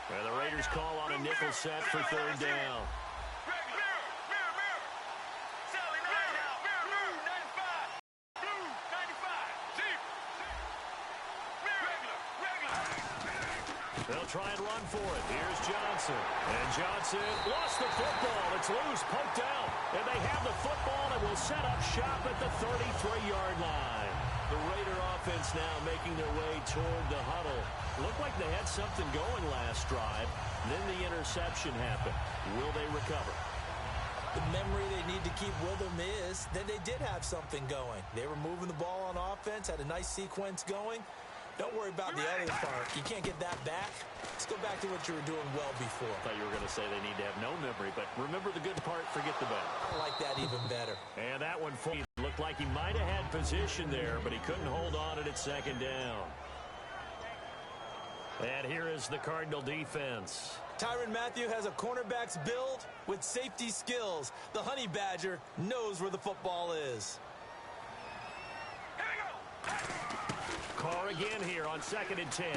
And the Raiders call on a nickel set for third down. They'll try and run for it. Here's Johnson. And Johnson lost the football. It's loose, poked out. And they have the football and will set up shop at the 33-yard line. The Raider offense now making their way toward the huddle. Looked like they had something going last drive. Then the interception happened. Will they recover? The memory they need to keep with them is that they did have something going. They were moving the ball on offense, had a nice sequence going. Don't worry about the other part. You can't get that back. Let's go back to what you were doing well before. I thought you were going to say they need to have no memory, but remember the good part, forget the bad. I like that even better. And that one looked like he might have had position there, but he couldn't hold on at second down. And here is the Cardinal defense. Tyrann Mathieu has a cornerback's build with safety skills. The Honey Badger knows where the football is. Carr again here on 2nd and 10.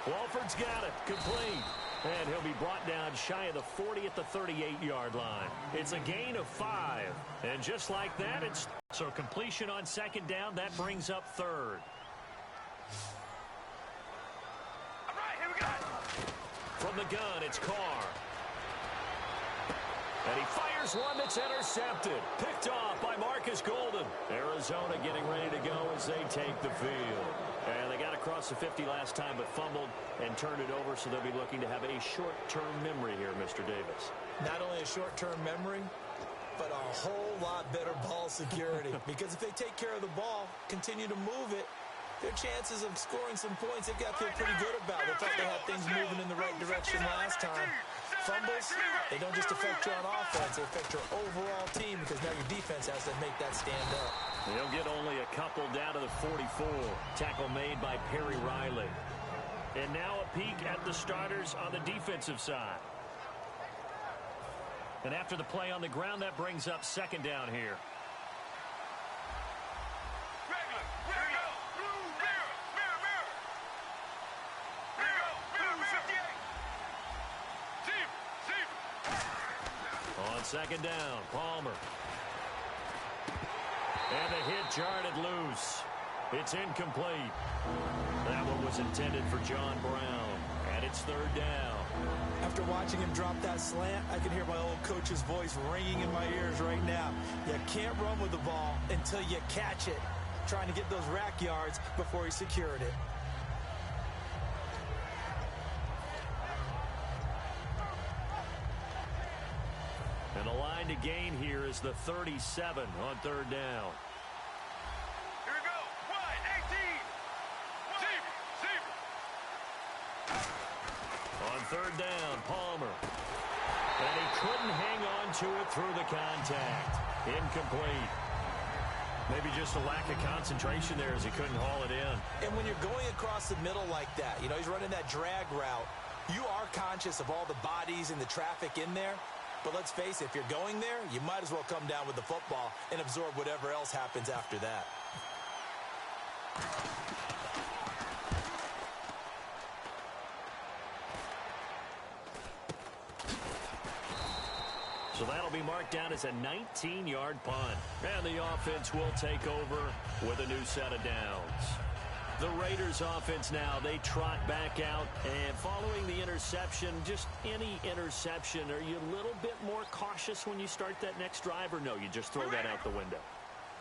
Walford's got it. Complete. And he'll be brought down shy of the 40 at the 38-yard line. It's a gain of 5. And just like that, it's so completion on 2nd down. That brings up 3rd. All right, here we go. From the gun, it's Carr. And he fires one that's intercepted. Picked off by Marcus Golden. Arizona getting ready to go as they take the field. And they got across the 50 last time but fumbled and turned it over, so they'll be looking to have a short-term memory here, Mr. Davis. Not only a short-term memory, but a whole lot better ball security. Because if they take care of the ball, continue to move it, their chances of scoring some points, they've got to feel pretty good about. They thought they had things moving in the right direction last time. Fumbles, they don't just affect you on offense, they affect your overall team because now your defense has to make that stand up. They'll get only a couple down to the 44. Tackle made by Perry Riley. And now a peek at the starters on the defensive side. And after the play on the ground, that brings up 2nd down here. On 2nd down, Palmer. And the hit jarred it loose. It's incomplete. That one was intended for John Brown. And it's 3rd down. After watching him drop that slant, I can hear my old coach's voice ringing in my ears right now. You can't run with the ball until you catch it. Trying to get those rack yards before he secured it. And the line to gain here is the 37 on 3rd down. Here we go. 1, 18. On 3rd down, Palmer. And he couldn't hang on to it through the contact. Incomplete. Maybe just a lack of concentration there as he couldn't haul it in. And when you're going across the middle like that, you know, he's running that drag route, you are conscious of all the bodies and the traffic in there. But let's face it, if you're going there, you might as well come down with the football and absorb whatever else happens after that. So that'll be marked down as a 19-yard punt. And the offense will take over with a new set of downs. The Raiders offense now, they trot back out. And following the interception, just any interception, are you a little bit more cautious when you start that next drive? Or no, you just throw that out the window?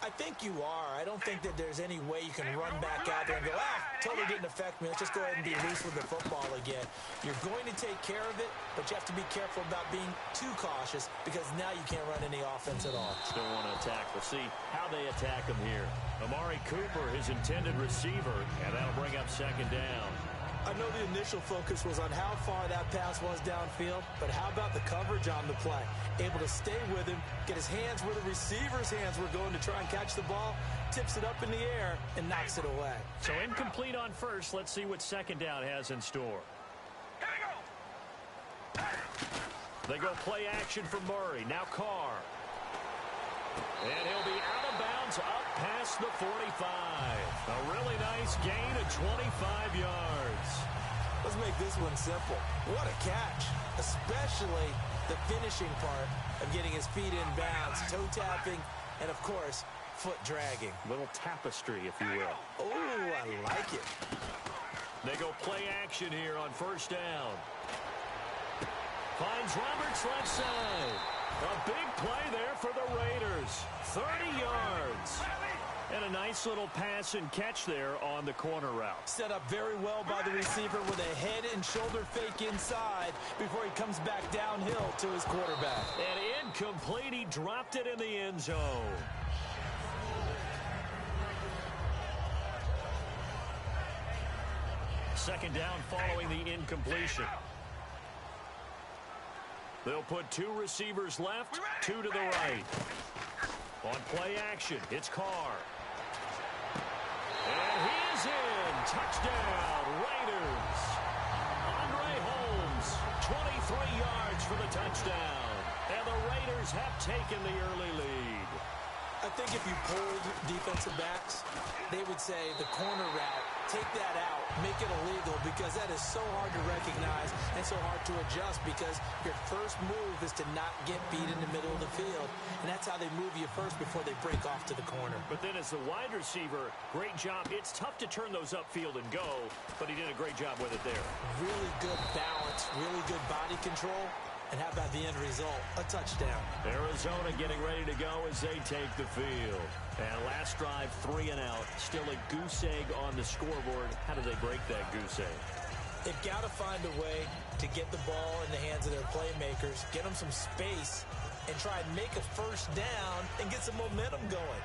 I think you are. I don't think that there's any way you can run back out there and go, totally didn't affect me. Let's just go ahead and be loose with the football again. You're going to take care of it, but you have to be careful about being too cautious because now you can't run any offense at all. Still want to attack. We'll see how they attack him here. Amari Cooper, his intended receiver, and that'll bring up 2nd down. I know the initial focus was on how far that pass was downfield, but how about the coverage on the play? Able to stay with him, get his hands where the receiver's hands were going to try and catch the ball, tips it up in the air, and knocks it away. So incomplete on first. Let's see what 2nd down has in store. They go play action for Murray. Now Carr. And he'll be out of bounds up past the 45. A really nice gain of 25 yards. Let's make this one simple. What a catch, especially the finishing part of getting his feet in bounds, toe tapping, and of course, foot dragging. Little tapestry, if you will. Oh, I like it. They go play action here on first down. Finds Roberts left side. A big play there for the Raiders. 30 yards. And a nice little pass and catch there on the corner route. Set up very well by the receiver with a head and shoulder fake inside before he comes back downhill to his quarterback. And incomplete. He dropped it in the end zone. Second down following the incompletion. They'll put two receivers left, two to the right. On play action, it's Carr. And he is in. Touchdown, Raiders. Andre Holmes, 23 yards for the touchdown. And the Raiders have taken the early lead. I think if you polled defensive backs, they would say the corner route, take that out, make it illegal, because that is so hard to recognize and so hard to adjust, because your first move is to not get beat in the middle of the field, and that's how they move you first before they break off to the corner. But then as the wide receiver, great job. It's tough to turn those upfield and go, but he did a great job with it there. Really good balance, really good body control. And how about the end result? A touchdown. Arizona getting ready to go as they take the field. And last drive, 3 and out. Still a goose egg on the scoreboard. How do they break that goose egg? They've got to find a way to get the ball in the hands of their playmakers, get them some space, and try and make a first down and get some momentum going.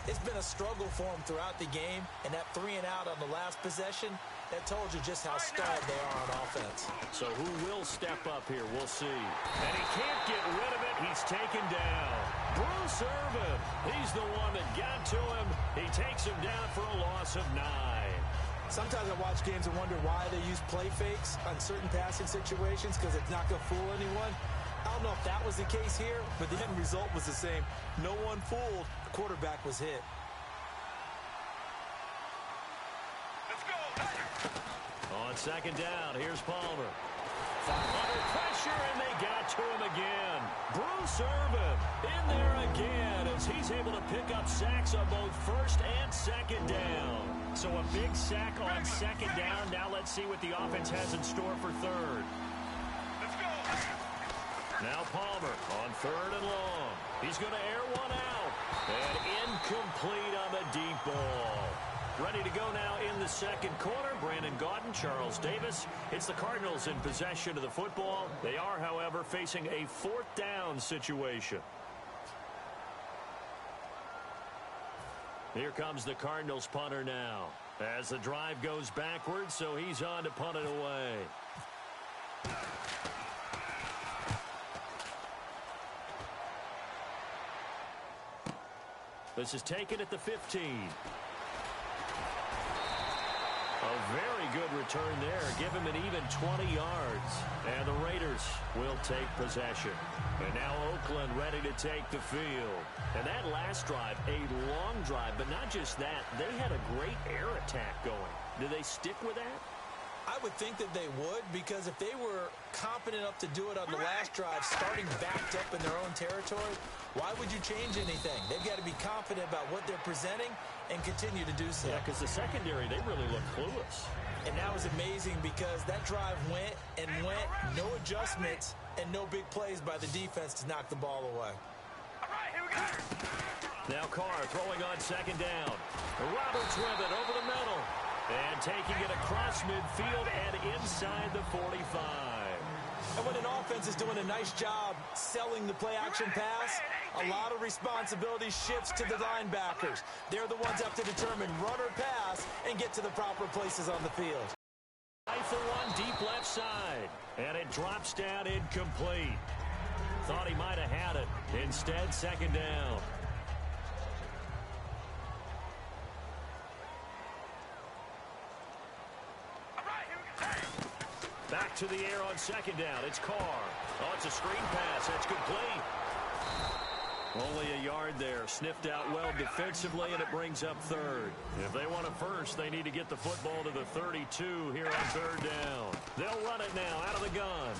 It's been a struggle for them throughout the game, and that 3 and out on the last possession, that told you just how stalled they are on offense. So who will step up here? We'll see. And he can't get rid of it. He's taken down. Bruce Irvin, he's the one that got to him. He takes him down for a loss of 9. Sometimes I watch games and wonder why they use play fakes on certain passing situations, because it's not going to fool anyone. I don't know if that was the case here, but the end result was the same. No one fooled. The quarterback was hit. On second down, here's Palmer. Under pressure, and they got to him again. Bruce Irvin in there again as he's able to pick up sacks on both first and second down. So a big sack on second down. Now let's see what the offense has in store for third. Now Palmer on third and long. He's going to air one out. And incomplete on the deep ball. Ready to go now in the second quarter. Brandon Gaudin, Charles Davis. It's the Cardinals in possession of the football. They are, however, facing a fourth down situation. Here comes the Cardinals punter now. As the drive goes backwards, so he's on to punt it away. This is taken at the 15. A very good return there. Give him an even 20 yards. And the Raiders will take possession. And now Oakland ready to take the field. And that last drive, a long drive, but not just that. They had a great air attack going. Do they stick with that? I would think that they would, because if they were confident enough to do it on the last drive, starting backed up in their own territory, why would you change anything? They've got to be confident about what they're presenting and continue to do so. Yeah, because the secondary, they really look clueless. And that was amazing because that drive went and went, no adjustments, and no big plays by the defense to knock the ball away. All right, here we go. Now Carr throwing on second down. Roberts with it over the middle. And taking it across midfield and inside the 45. And when an offense is doing a nice job selling the play-action pass, a lot of responsibility shifts to the linebackers. They're the ones that have to determine run or pass and get to the proper places on the field. For one, deep left side. And it drops down incomplete. Thought he might have had it. Instead, second down. Back to the air on second down. It's Carr. Oh, it's a screen pass. That's complete. Only a yard there. Sniffed out well defensively, and it brings up third. If they want it first, they need to get the football to the 32 here on third down. They'll run it now out of the gun.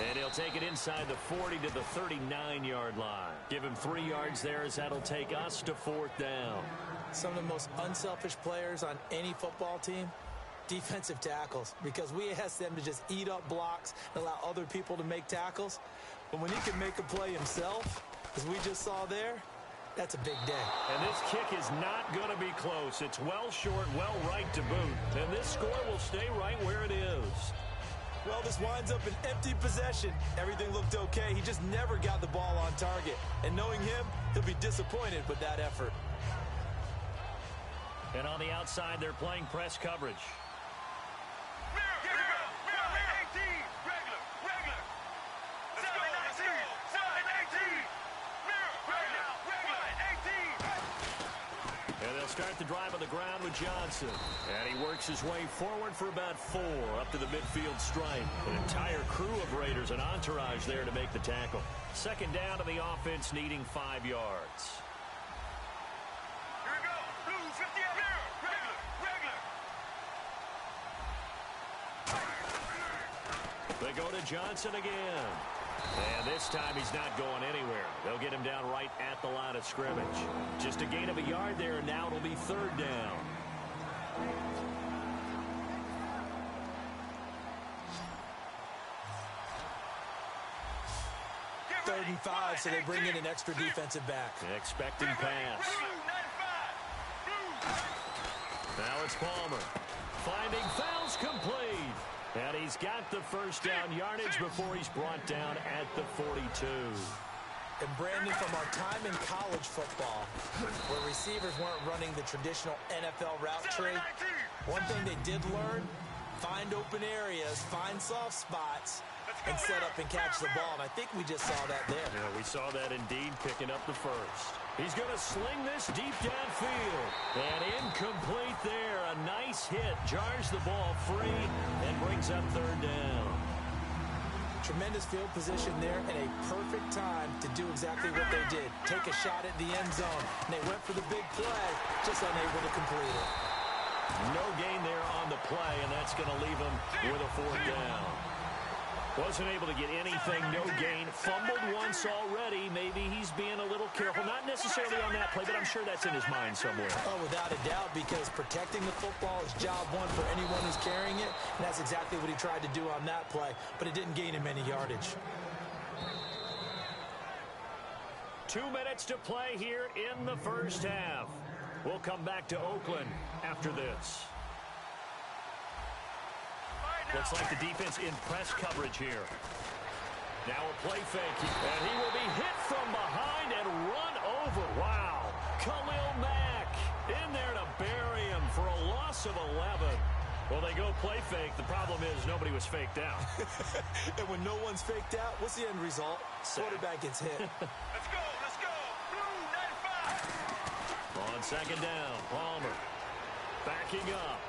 And he'll take it inside the 40 to the 39-yard line. Give him 3 yards there as that'll take us to fourth down. Some of the most unselfish players on any football team, defensive tackles, because we ask them to just eat up blocks and allow other people to make tackles. But when he can make a play himself, as we just saw there, that's a big day. And this kick is not going to be close. It's well short, well right to boot. And this score will stay right where it is. Well, this winds up an empty possession. Everything looked okay. He just never got the ball on target. And knowing him, he'll be disappointed with that effort. And on the outside, they're playing press coverage. Start the drive on the ground with Johnson. And he works his way forward for about 4 up to the midfield stripe. An entire crew of Raiders, an entourage there to make the tackle. Second down to the offense needing 5 yards. Here we go. Blue 58. Regular. They go to Johnson again. And this time he's not going anywhere. They'll get him down right at the line of scrimmage. Just a gain of a yard there, and now it'll be third down. 3rd and 5, so they bring in an extra defensive back. Expecting pass. Now it's Palmer. Finding fouls complete. And he's got the first down yardage before he's brought down at the 42. And Brandon, from our time in college football, where receivers weren't running the traditional NFL route tree, one thing they did learn, find open areas, find soft spots, and set up and catch the ball. And I think we just saw that there. Yeah, we saw that indeed, picking up the first. He's going to sling this deep downfield. And incomplete there. A nice hit. Jars the ball free and brings up third down. Tremendous field position there and a perfect time to do exactly what they did. Take a shot at the end zone. And they went for the big play, just unable to complete it. No gain there on the play, and that's going to leave him with a fourth down. Wasn't able to get anything, no gain. Fumbled once already. Maybe he's being a little careful. Not necessarily on that play, but I'm sure that's in his mind somewhere. Oh, without a doubt, because protecting the football is job one for anyone who's carrying it. And that's exactly what he tried to do on that play, but it didn't gain him any yardage. 2 minutes to play here in the first half. We'll come back to Oakland after this. Looks like the defense in press coverage here. Now a play fake, and he will be hit from behind and run over. Wow. Khalil Mack in there to bury him for a loss of 11. Well, they go play fake. The problem is nobody was faked out. And when no one's faked out, what's the end result? Quarterback gets hit. Let's go. Blue 95. On second down, Palmer backing up.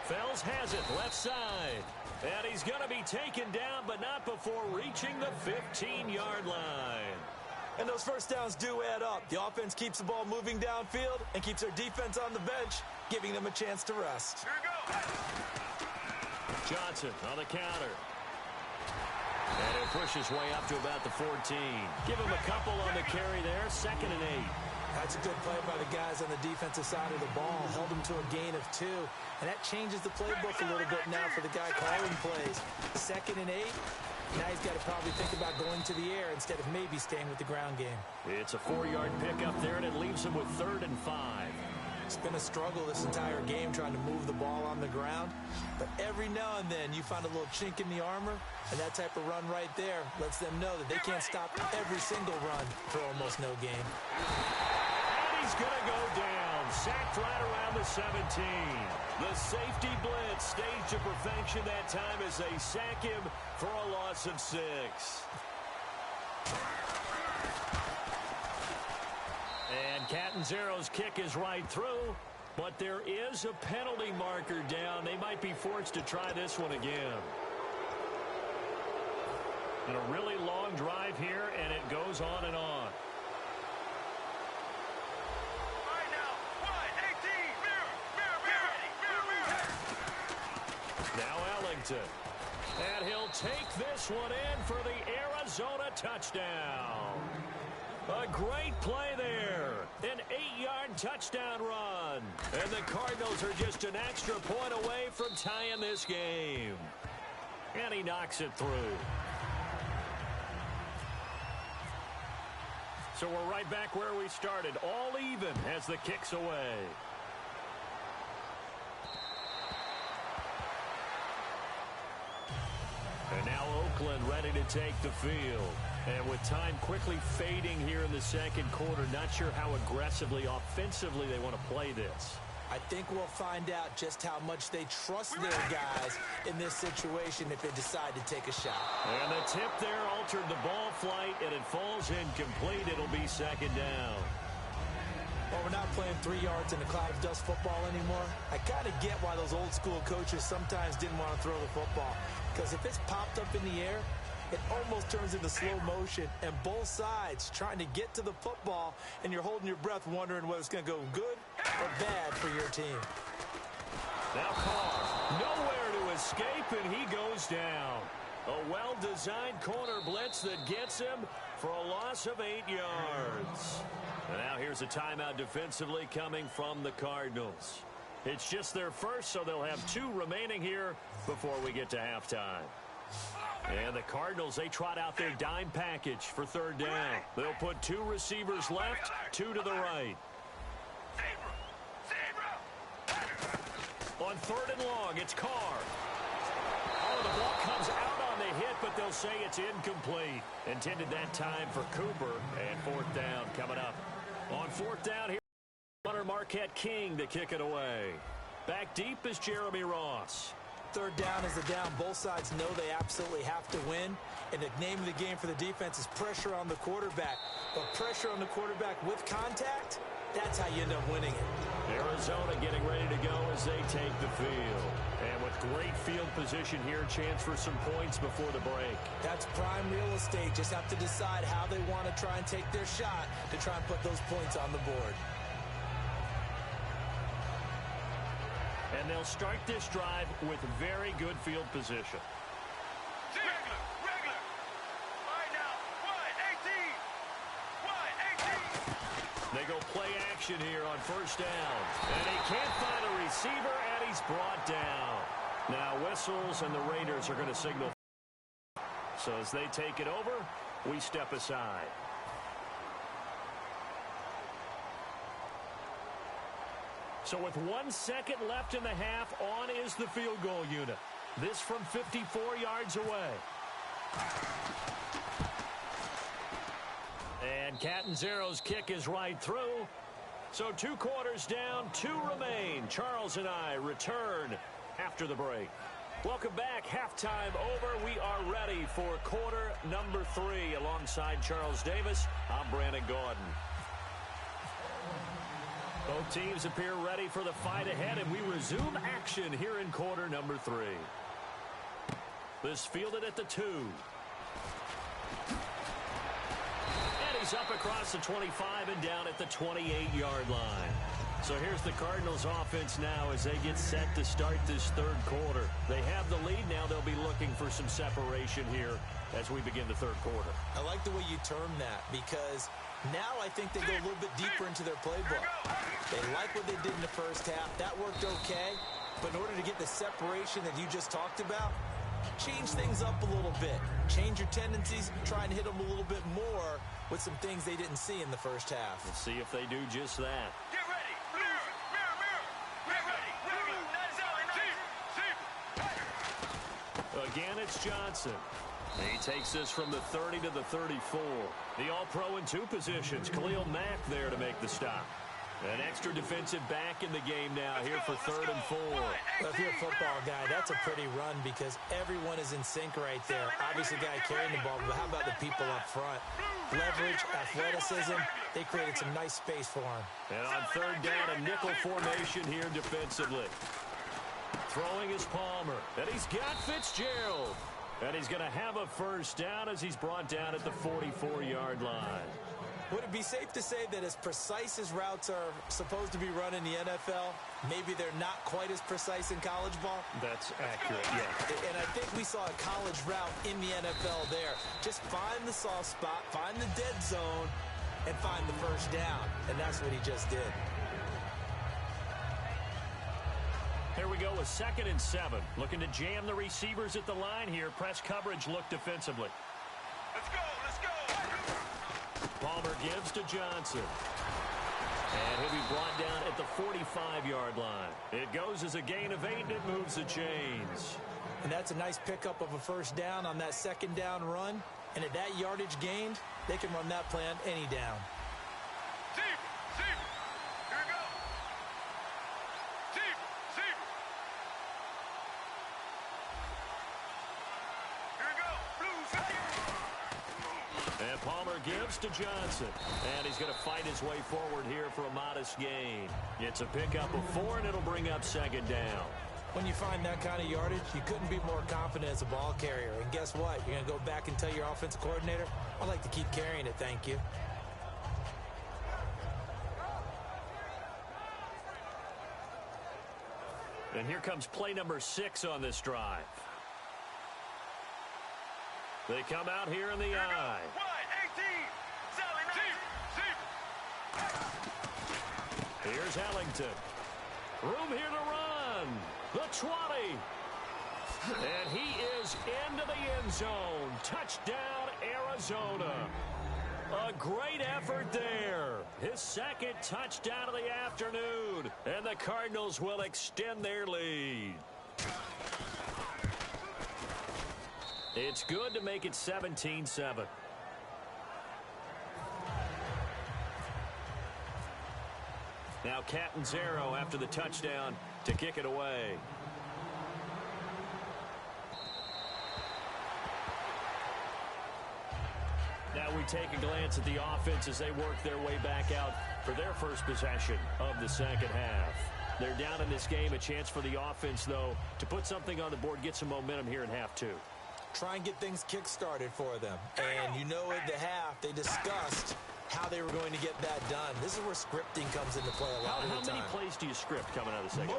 Fells has it left side. And he's going to be taken down, but not before reaching the 15-yard line. And those first downs do add up. The offense keeps the ball moving downfield and keeps their defense on the bench, giving them a chance to rest. Here we go. Johnson on the counter. And he'll push his way up to about the 14. Give him a couple on the carry there. 2nd and 8. That's a good play by the guys on the defensive side of the ball. Held them to a gain of 2. And that changes the playbook a little bit now for the guy calling plays. 2nd and 8. Now he's got to probably think about going to the air instead of maybe staying with the ground game. It's a 4-yard pickup there, and it leaves him with 3rd and 5. It's been a struggle this entire game trying to move the ball on the ground. But every now and then you find a little chink in the armor, and that type of run right there lets them know that they can't stop every single run for almost no gain. And he's going to go down. Sacked right around the 17. The safety blitz staged to perfection that time as they sack him for a loss of 6. And Catanzaro's kick is right through, but there is a penalty marker down. They might be forced to try this one again. And a really long drive here, and it goes on and on. Washington. And he'll take this one in for the Arizona touchdown. A great play there. An 8-yard touchdown run. And the Cardinals are just an extra point away from tying this game. And he knocks it through. So we're right back where we started. All even as the kick's away. And now Oakland ready to take the field. And with time quickly fading here in the second quarter, not sure how aggressively, offensively they want to play this. I think we'll find out just how much they trust their guys in this situation if they decide to take a shot. And the tip there altered the ball flight, and it falls incomplete. It'll be second down. Well, we're not playing 3 yards in a cloud of dust football anymore. I kind of get why those old school coaches sometimes didn't want to throw the football. Because if it's popped up in the air, it almost turns into slow motion, and both sides trying to get to the football, and you're holding your breath wondering whether it's going to go good or bad for your team. Now Carr, nowhere to escape, and he goes down. A well-designed corner blitz that gets him for a loss of 8 yards. And now here's a timeout defensively coming from the Cardinals. It's just their first, so they'll have 2 remaining here before we get to halftime. And the Cardinals, they trot out their dime package for third down. They'll put 2 receivers left, 2 to the right. On third and long, it's Carr. Oh, the ball comes out on the hit, but they'll say it's incomplete. Intended that time for Cooper, and fourth down coming up. On fourth down here, Hunter Marquette King to kick it away. Back deep is Jeremy Ross. Third down is the down. Both sides know they absolutely have to win. And the name of the game for the defense is pressure on the quarterback. But pressure on the quarterback with contact, that's how you end up winning it. Arizona getting ready to go as they take the field. And with great field position here, chance for some points before the break. That's prime real estate. Just have to decide how they want to try and take their shot to try and put those points on the board. And they'll start this drive with very good field position. Regular. All right now, wide 18. They go play action here on first down. And he can't find a receiver, and he's brought down. Now whistles, and the Raiders are going to signal. So as they take it over, we step aside. So with 1 second left in the half, on is the field goal unit. This from 54 yards away. And Catanzaro's kick is right through. So 2 quarters down, 2 remain. Charles and I return after the break. Welcome back. Halftime over. We are ready for quarter number 3. Alongside Charles Davis, I'm Brandon Gordon. Both teams appear ready for the fight ahead, and we resume action here in quarter number 3. This fielded at the 2. And he's up across the 25 and down at the 28-yard line. So here's the Cardinals offense now as they get set to start this third quarter. They have the lead now. They'll be looking for some separation here as we begin the third quarter. I like the way you term that because now I think they go a little bit deeper into their playbook. They like what they did in the first half. That worked okay. But in order to get the separation that you just talked about, change things up a little bit. Change your tendencies. Try and hit them a little bit more with some things they didn't see in the first half. Let's see if they do just that. Get ready. Mirror. Get ready. Again, it's Johnson. He takes this from the 30 to the 34. The All-Pro in 2 positions. Khalil Mack there to make the stop. An extra defensive back in the game now here for third and 4. Well, if you're a football guy, that's a pretty run because everyone is in sync right there. Obviously, the guy carrying the ball, but how about the people up front? Leverage, athleticism, they created some nice space for him. And on third down, a nickel formation here defensively. Throwing is Palmer, and he's got Fitzgerald. And he's going to have a first down as he's brought down at the 44-yard line. Would it be safe to say that as precise as routes are supposed to be run in the NFL, maybe they're not quite as precise in college ball? That's accurate, yeah. And I think we saw a college route in the NFL there. Just find the soft spot, find the dead zone, and find the first down. And that's what he just did. Here we go with 2nd and 7. Looking to jam the receivers at the line here. Press coverage look defensively. Let's go, let's go. Palmer gives to Johnson. And he'll be brought down at the 45-yard line. It goes as a gain of 8, and it moves the chains. And that's a nice pickup of a first down on that 2nd down run. And at that yardage gained, they can run that plan any down. Here we go. Here we go. Blues. And Palmer gives to Johnson. And he's going to fight his way forward here for a modest gain. It's a pickup of 4, and it'll bring up 2nd down. When you find that kind of yardage, you couldn't be more confident as a ball carrier. And guess what? You're going to go back and tell your offensive coordinator, I'd like to keep carrying it, thank you. And here comes play number 6 on this drive. They come out here in the eye. 1, 18. Here's Ellington. Room here to run. The 20. And he is into the end zone. Touchdown, Arizona. A great effort there. His 2nd touchdown of the afternoon. And the Cardinals will extend their lead. It's good to make it 17-7. Now Catanzaro after the touchdown to kick it away. Now we take a glance at the offense as they work their way back out for their first possession of the 2nd half. They're down in this game. A chance for the offense, though, to put something on the board, get some momentum here in half 2. Try and get things kick-started for them. And you know at the half, they discussed how they were going to get that done. This is where scripting comes into play a lot of the time. How many plays do you script coming out of the second?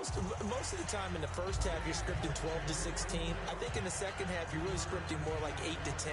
Most of the time in the first half, you're scripting 12 to 16. I think in the second half, you're really scripting more like 8 to 10.